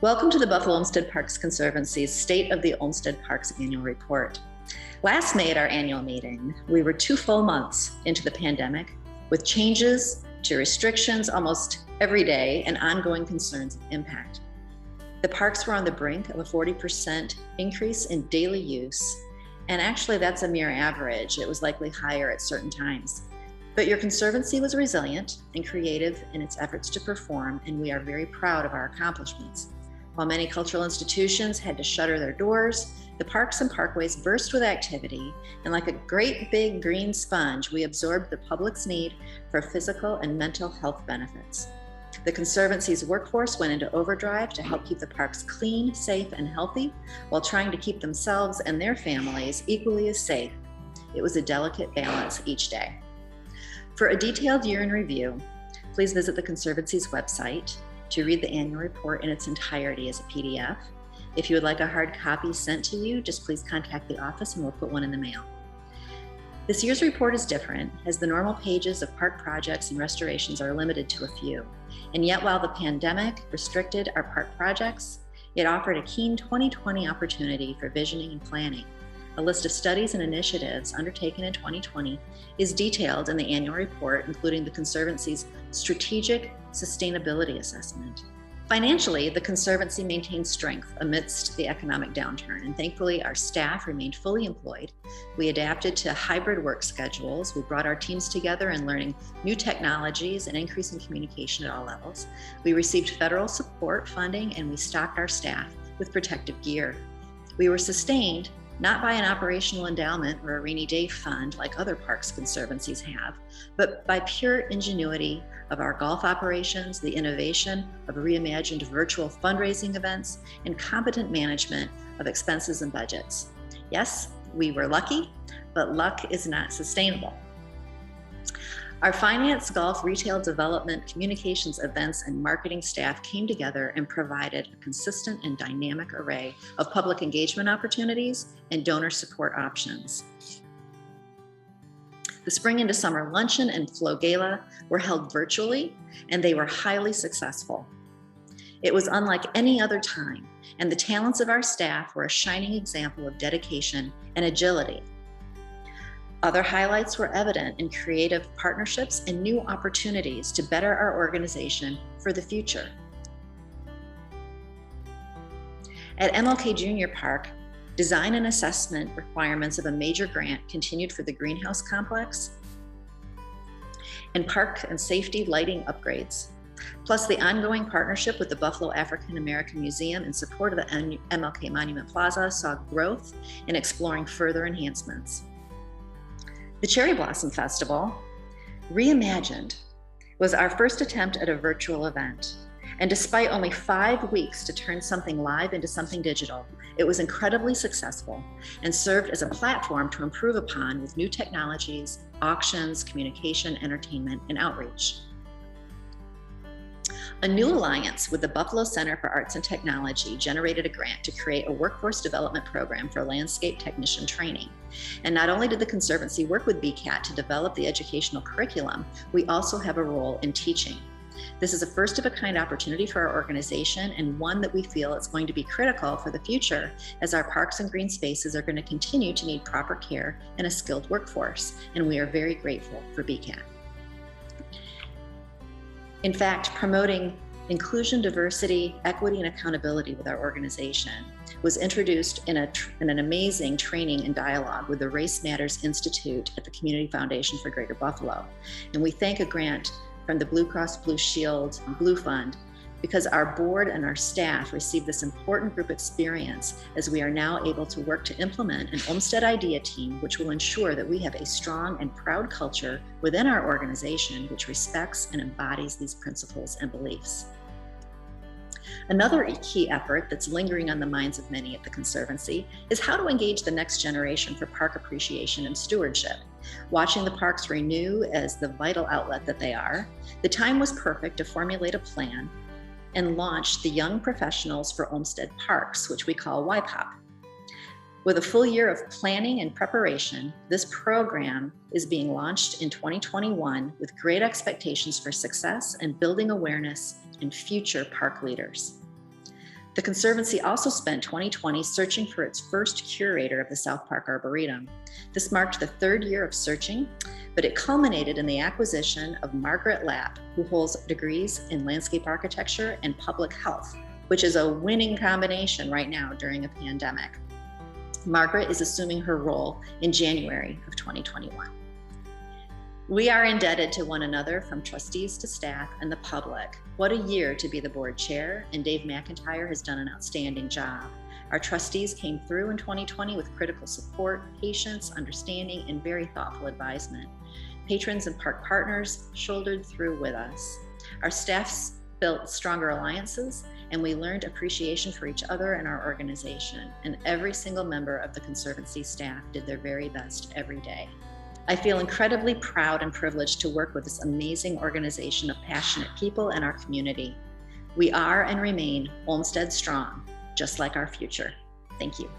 Welcome to the Buffalo Olmsted Parks Conservancy's State of the Olmsted Parks Annual Report. Last May at our annual meeting, we were 2 full months into the pandemic with changes to restrictions almost every day and ongoing concerns of impact. The parks were on the brink of a 40% increase in daily use, and actually that's a mere average. It was likely higher at certain times. But your Conservancy was resilient and creative in its efforts to perform, and we are very proud of our accomplishments. While many cultural institutions had to shutter their doors, the parks and parkways burst with activity, and like a great big green sponge, we absorbed the public's need for physical and mental health benefits. The Conservancy's workforce went into overdrive to help keep the parks clean, safe, and healthy, while trying to keep themselves and their families equally as safe. It was a delicate balance each day. For a detailed year in review, please visit the Conservancy's website to read the annual report in its entirety as a PDF. If you would like a hard copy sent to you, just please contact the office and we'll put one in the mail. This year's report is different, as the normal pages of park projects and restorations are limited to a few. And yet, while the pandemic restricted our park projects, it offered a keen 2020 opportunity for visioning and planning. A list of studies and initiatives undertaken in 2020 is detailed in the annual report, including the Conservancy's Strategic Sustainability Assessment. Financially, the Conservancy maintained strength amidst the economic downturn, and thankfully our staff remained fully employed. We adapted to hybrid work schedules. We brought our teams together in learning new technologies and increasing communication at all levels. We received federal support funding, and we stocked our staff with protective gear. We were sustained not by an operational endowment or a rainy day fund like other parks conservancies have, but by pure ingenuity of our golf operations, the innovation of reimagined virtual fundraising events, and competent management of expenses and budgets. Yes, we were lucky, but luck is not sustainable. Our finance, golf, retail development, communications, events, and marketing staff came together and provided a consistent and dynamic array of public engagement opportunities and donor support options. The spring into summer luncheon and Flow Gala were held virtually, and they were highly successful. It was unlike any other time, and the talents of our staff were a shining example of dedication and agility. Other highlights were evident in creative partnerships and new opportunities to better our organization for the future. At MLK Junior Park, design and assessment requirements of a major grant continued for the greenhouse complex and park and safety lighting upgrades, plus the ongoing partnership with the Buffalo African American Museum in support of the MLK Monument Plaza saw growth in exploring further enhancements. The Cherry Blossom Festival, reimagined, was our first attempt at a virtual event. And despite only 5 weeks to turn something live into something digital, it was incredibly successful and served as a platform to improve upon with new technologies, auctions, communication, entertainment, and outreach. A new alliance with the Buffalo Center for Arts and Technology generated a grant to create a workforce development program for landscape technician training. And not only did the Conservancy work with BCAT to develop the educational curriculum, we also have a role in teaching. This is a first of a kind opportunity for our organization, and one that we feel is going to be critical for the future, as our parks and green spaces are going to continue to need proper care and a skilled workforce. And we are very grateful for BCAT. In fact, promoting inclusion, diversity, equity, and accountability with our organization was introduced in an amazing training and dialogue with the Race Matters Institute at the Community Foundation for Greater Buffalo. And we thank a grant from the Blue Cross Blue Shield Blue Fund, because our board and our staff received this important group experience, as we are now able to work to implement an Olmsted Idea Team, which will ensure that we have a strong and proud culture within our organization which respects and embodies these principles and beliefs. Another key effort that's lingering on the minds of many at the Conservancy is how to engage the next generation for park appreciation and stewardship. Watching the parks renew as the vital outlet that they are, the time was perfect to formulate a plan and launch the Young Professionals for Olmsted Parks, which we call YPOP. With a full year of planning and preparation, this program is being launched in 2021 with great expectations for success and building awareness in future park leaders. The Conservancy also spent 2020 searching for its first curator of the South Park Arboretum. This marked the third year of searching, but it culminated in the acquisition of Margaret Lapp, who holds degrees in landscape architecture and public health, which is a winning combination right now during a pandemic. Margaret is assuming her role in January of 2021. We are indebted to one another, from trustees to staff and the public. What a year to be the board chair, and Dave McIntyre has done an outstanding job. Our trustees came through in 2020 with critical support, patience, understanding, and very thoughtful advisement. Patrons and park partners shouldered through with us. Our staffs built stronger alliances, and we learned appreciation for each other and our organization. And every single member of the Conservancy staff did their very best every day. I feel incredibly proud and privileged to work with this amazing organization of passionate people in our community. We are and remain Olmsted strong, just like our future. Thank you.